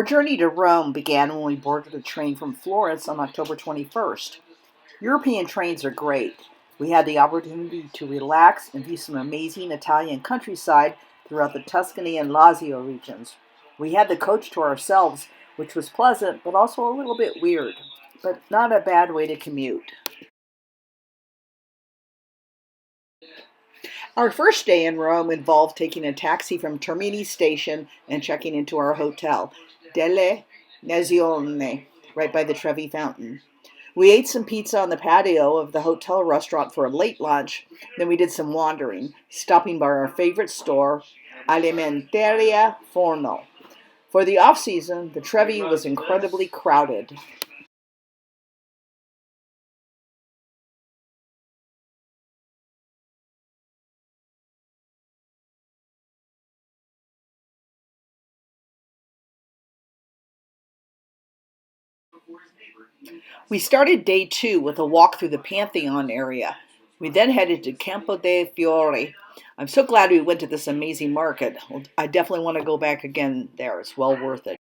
journey to Rome began when we boarded a train from Florence on October 21st. European trains are great. We had the opportunity to relax and view some amazing Italian countryside throughout the Tuscany and Lazio regions. We had the coach to ourselves, which was pleasant but also a little bit weird, but not a bad way to commute. Our first day in Rome involved taking a taxi from Termini station and checking into our hotel, Delle Nazione, right by the Trevi Fountain. We ate some pizza on the patio of the hotel restaurant for a late lunch, then we did some wandering, stopping by our favorite store, Alimentaria Forno. For the off-season, the Trevi was incredibly crowded. We started day two with a walk through the Pantheon area. We then headed to Campo dei Fiori. I'm so glad we went to this amazing market. I definitely want to go back again there. It's well worth it.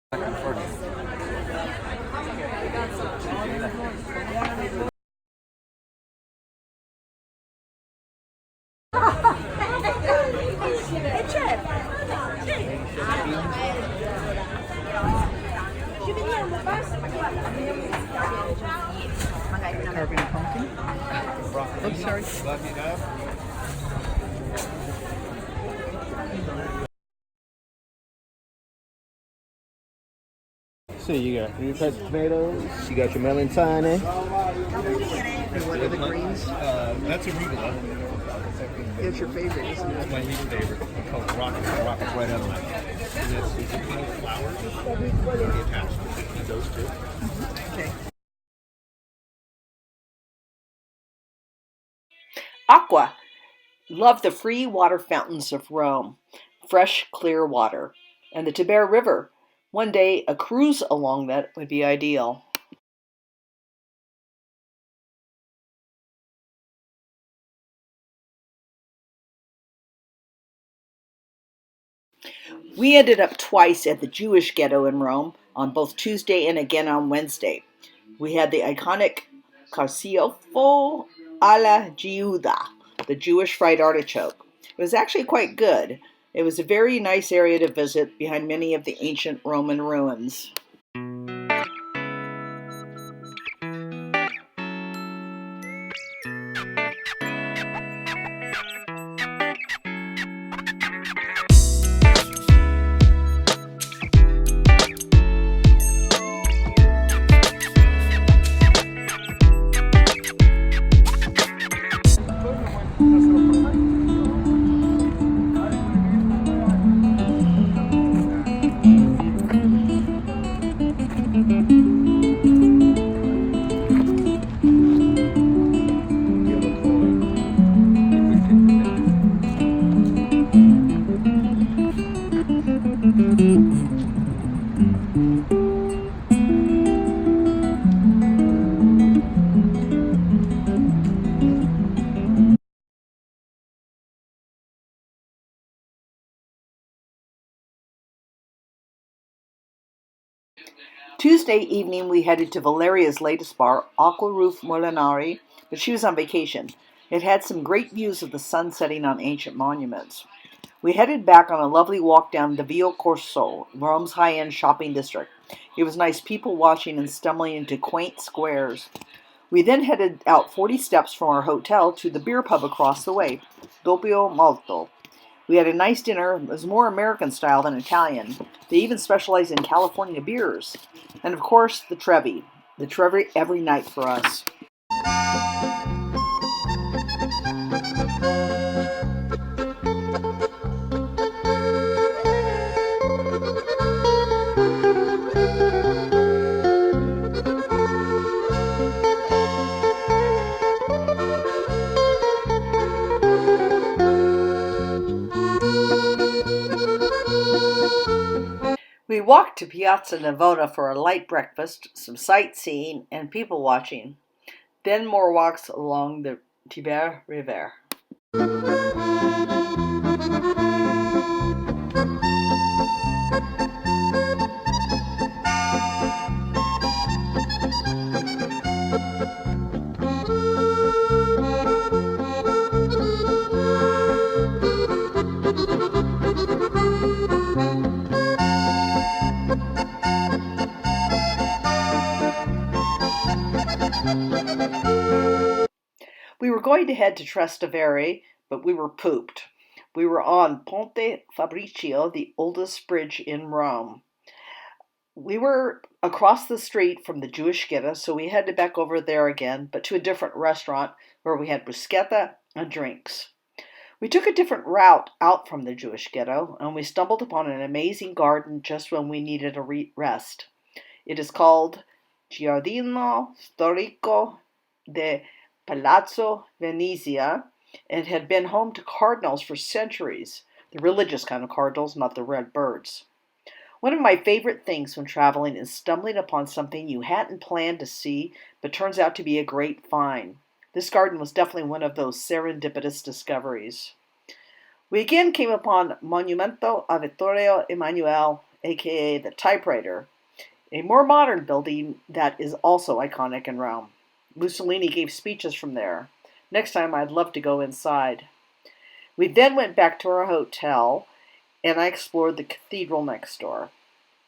Carving a pumpkin? Oh, sorry. So you got your cut tomatoes, you got your melanzane. And what are the greens? That's arugula. It's your favorite, isn't it? That's my least favorite. It's called rocket. Rocket's right out of my And that's the zucchini flowers attached to those two. Okay. Aqua. Love the free water fountains of Rome. Fresh, clear water. And the Tiber River. One day, a cruise along that would be ideal. We ended up twice at the Jewish ghetto in Rome, on both Tuesday and again on Wednesday. We had the iconic Carciofo alla Giuda, the Jewish fried artichoke. It was actually quite good. It was a very nice area to visit behind many of the ancient Roman ruins. Tuesday evening, we headed to Valeria's latest bar, Aqua Roof Molinari, but she was on vacation. It had some great views of the sun setting on ancient monuments. We headed back on a lovely walk down the Via Corso, Rome's high-end shopping district. It was nice people watching and stumbling into quaint squares. We then headed out 40 steps from our hotel to the beer pub across the way, Doppio Malto. We had a nice dinner. It was more American style than Italian. They even specialize in California beers. And of course, the Trevi. The Trevi every night for us. We walked to Piazza Navona for a light breakfast, some sightseeing, and people watching. Then more walks along the Tiber River. We were going to head to Trastevere, but we were pooped. We were on Ponte Fabricio, the oldest bridge in Rome. We were across the street from the Jewish ghetto, so we headed back over there again, but to a different restaurant where we had bruschetta and drinks. We took a different route out from the Jewish ghetto, and we stumbled upon an amazing garden just when we needed a rest. It is called Giardino Storico de Palazzo Venezia. It had been home to cardinals for centuries, the religious kind of cardinals, not the red birds. One of my favorite things when traveling is stumbling upon something you hadn't planned to see, but turns out to be a great find. This garden was definitely one of those serendipitous discoveries. We again came upon Monumento a Vittorio Emanuele, aka the typewriter, a more modern building that is also iconic in Rome. Mussolini gave speeches from there. Next time I'd love to go inside. We then went back to our hotel, and I explored the cathedral next door.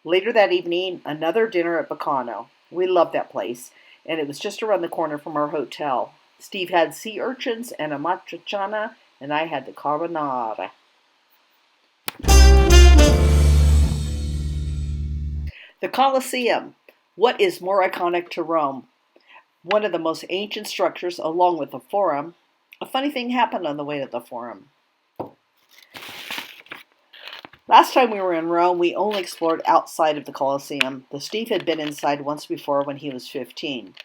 Later that evening, another dinner at Baccano. We loved that place, and it was just around the corner from our hotel. Steve had sea urchins and a matriciana, and I had the carbonara. The Colosseum. What is more iconic to Rome? One of the most ancient structures, along with the Forum. A funny thing happened on the way to the Forum. Last time we were in Rome, we only explored outside of the Colosseum, though Steve had been inside once before when he was 15.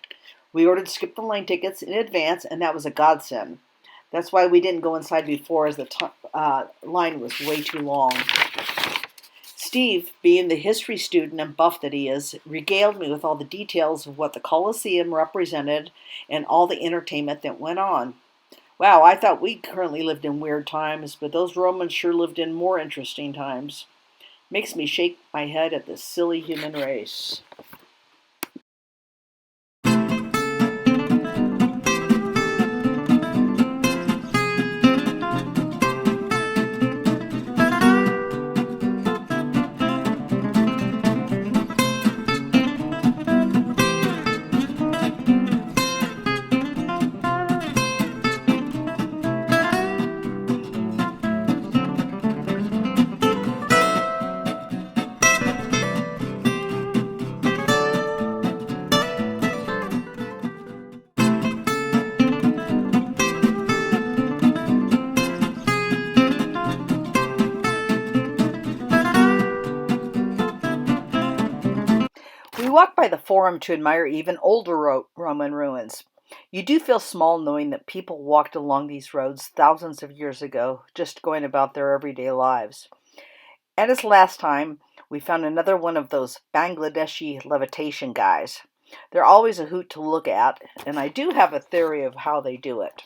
We ordered skip-the-line tickets in advance, and that was a godsend. That's why we didn't go inside before, as the line was way too long. Steve, being the history student and buff that he is, regaled me with all the details of what the Colosseum represented and all the entertainment that went on. Wow, I thought we currently lived in weird times, but those Romans sure lived in more interesting times. Makes me shake my head at this silly human race. We walked by the Forum to admire even older Roman ruins. You do feel small knowing that people walked along these roads thousands of years ago, just going about their everyday lives. And as last time, we found another one of those Bangladeshi levitation guys. They're always a hoot to look at, and I do have a theory of how they do it.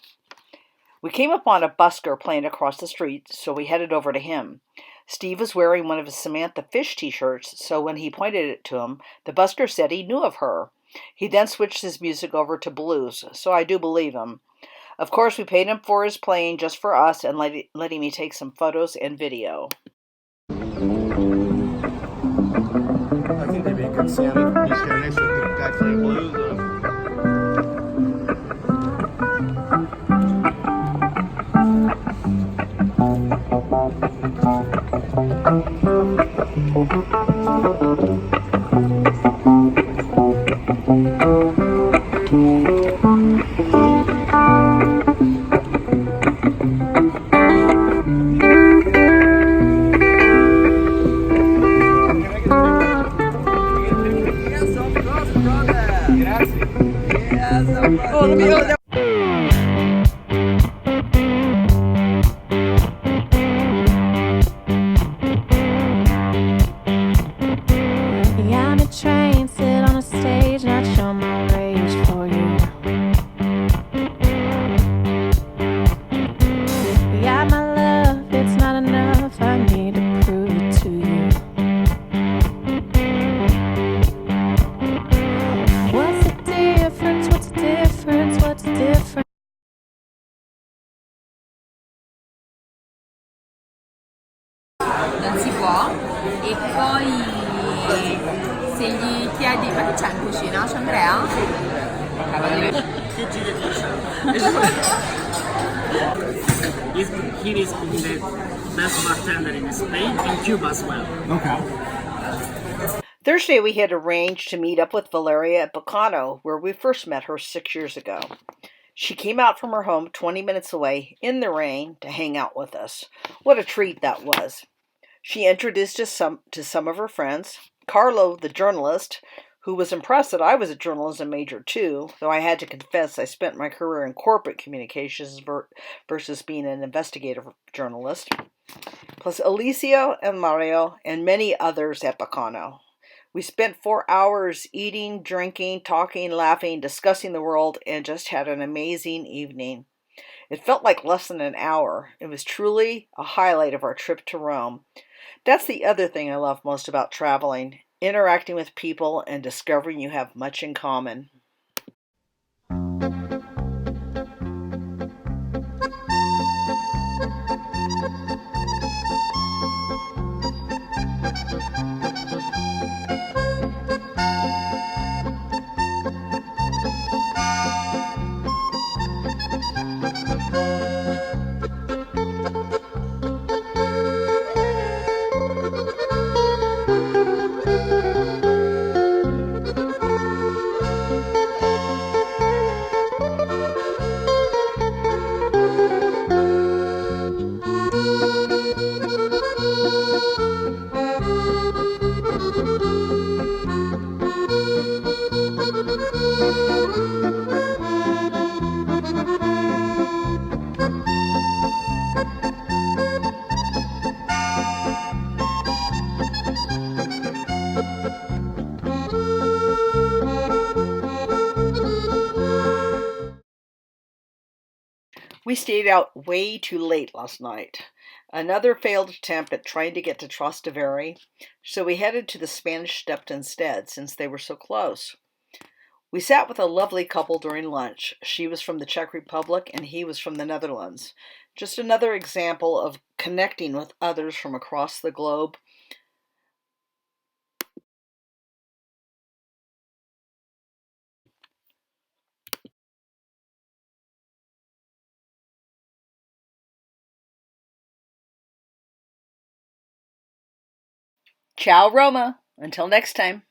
We came upon a busker playing across the street, so we headed over to him. Steve was wearing one of his Samantha Fish t-shirts, so when he pointed it to him, the busker said he knew of her. He then switched his music over to blues, so I do believe him. Of course, we paid him for his playing just for us and letting me take some photos and video. I think they'd be a good sounding. He's standing next to the guy playing blues. Oh, let me go there. On a train, sit on a stage, not show my rage for you. Yeah, my love, it's not enough, I need to prove it to you. What's the difference? What's the difference? What's the difference? He is the best bartender in Spain and Cuba as well. Okay. Thursday, we had arranged to meet up with Valeria at Bacano, where we first met her 6 years ago. She came out from her home 20 minutes away in the rain to hang out with us. What a treat that was. She introduced us to some of her friends. Carlo, the journalist, who was impressed that I was a journalism major too, though I had to confess I spent my career in corporate communications versus being an investigative journalist, plus Alicia and Mario and many others at Bacano. We spent 4 hours eating, drinking, talking, laughing, discussing the world, and just had an amazing evening. It felt like less than an hour. It was truly a highlight of our trip to Rome. That's the other thing I love most about traveling, interacting with people and discovering you have much in common. We stayed out way too late last night. Another failed attempt at trying to get to Trastevere, so we headed to the Spanish Steps instead, since they were so close. We sat with a lovely couple during lunch. She was from the Czech Republic and he was from the Netherlands. Just another example of connecting with others from across the globe. Ciao, Roma. Until next time.